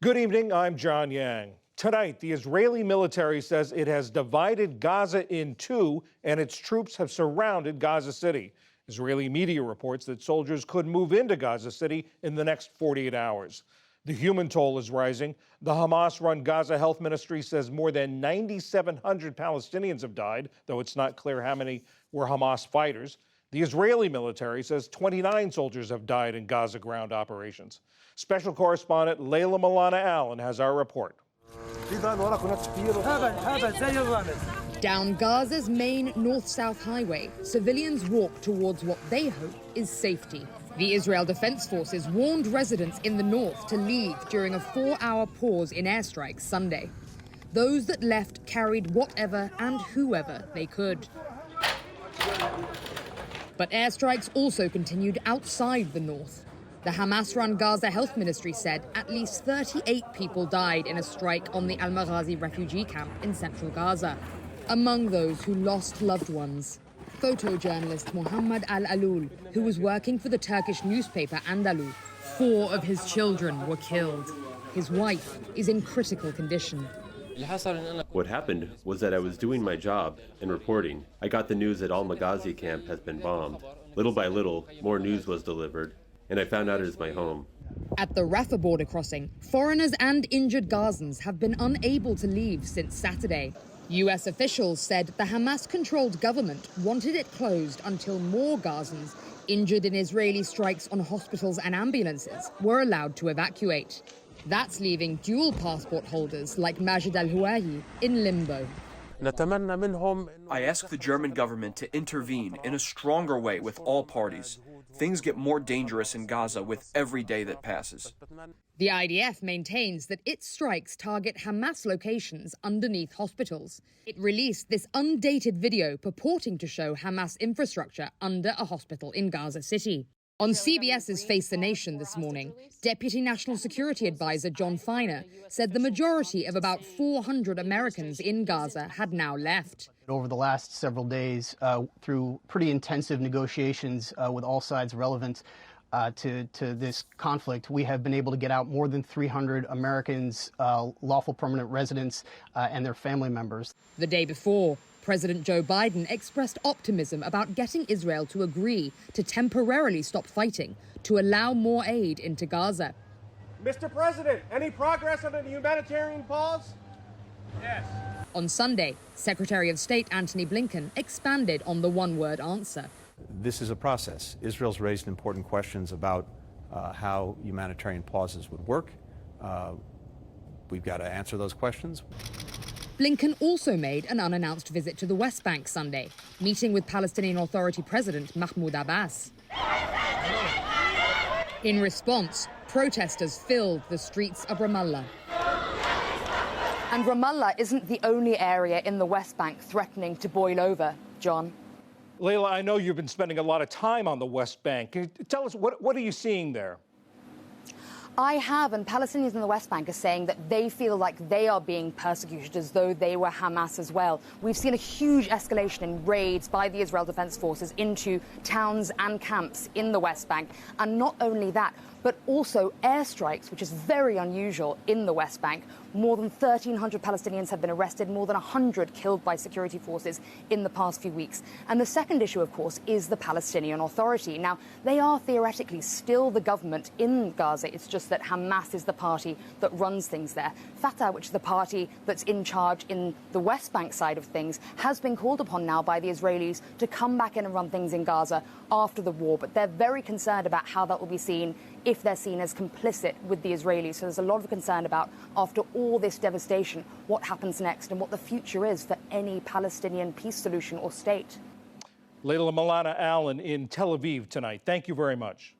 Good evening, I'm John Yang. Tonight, the Israeli military says it has divided Gaza in two and its troops have surrounded Gaza City. Israeli media reports that soldiers could move into Gaza City in the next 48 hours. The human toll is rising. The Hamas-run Gaza Health Ministry says more than 9,700 Palestinians have died, though it's not clear how many were Hamas fighters. The Israeli military says 29 soldiers have died in Gaza ground operations. Special correspondent Layla Milana Allen has our report. Down Gaza's main north-south highway, civilians walk towards what they hope is safety. The Israel Defense Forces warned residents in the north to leave during a 4-hour pause in airstrikes Sunday. Those that left carried whatever and whoever they could. But airstrikes also continued outside the north. The Hamas-run Gaza Health Ministry said at least 38 people died in a strike on the Al-Maghazi refugee camp in central Gaza. Among those who lost loved ones, photojournalist Muhammad Al-Alul, who was working for the Turkish newspaper Anadolu. 4 of his children were killed. His wife is in critical condition. What happened was that I was doing my job and reporting. I got the news that Al-Maghazi camp has been bombed. Little by little, more news was delivered, and I found out it is my home. At the Rafah border crossing, foreigners and injured Gazans have been unable to leave since Saturday. U.S. officials said the Hamas-controlled government wanted it closed until more Gazans injured in Israeli strikes on hospitals and ambulances were allowed to evacuate. That's leaving dual passport holders like Majid al-Huwahi in limbo. I ask the German government to intervene in a stronger way with all parties. Things get more dangerous in Gaza with every day that passes. The IDF maintains that its strikes target Hamas locations underneath hospitals. It released this undated video purporting to show Hamas infrastructure under a hospital in Gaza City. On CBS's Face the Nation this morning, Deputy National Security Advisor John Feiner said the majority of about 400 Americans in Gaza had now left. Over the last several days, through pretty intensive negotiations with all sides relevant to this conflict, we have been able to get out more than 300 Americans, lawful permanent residents, and their family members. The day before, President Joe Biden expressed optimism about getting Israel to agree to temporarily stop fighting to allow more aid into Gaza. Mr. President, any progress on a humanitarian pause? Yes. On Sunday, Secretary of State Antony Blinken expanded on the one-word answer. This is a process. Israel's raised important questions about how humanitarian pauses would work. We've got to answer those questions. Blinken also made an unannounced visit to the West Bank Sunday, meeting with Palestinian Authority President Mahmoud Abbas. In response, protesters filled the streets of Ramallah. And Ramallah isn't the only area in the West Bank threatening to boil over, John. Layla, I know you've been spending a lot of time on the West Bank. Can you tell us, what are you seeing there? I have, and Palestinians in the West Bank are saying that they feel like they are being persecuted as though they were Hamas as well. We've seen a huge escalation in raids by the Israel Defense Forces into towns and camps in the West Bank. And not only that, but also airstrikes, which is very unusual in the West Bank. More than 1,300 Palestinians have been arrested, more than 100 killed by security forces in the past few weeks. And the second issue, of course, is the Palestinian Authority. Now, they are theoretically still the government in Gaza. It's just that Hamas is the party that runs things there. Fatah, which is the party that's in charge in the West Bank side of things, has been called upon now by the Israelis to come back in and run things in Gaza after the war. But they're very concerned about how that will be seen if they're seen as complicit with the Israelis. So there's a lot of concern about, after all this devastation, what happens next and what the future is for any Palestinian peace solution or state. Layla Milana Allen in Tel Aviv tonight. Thank you very much.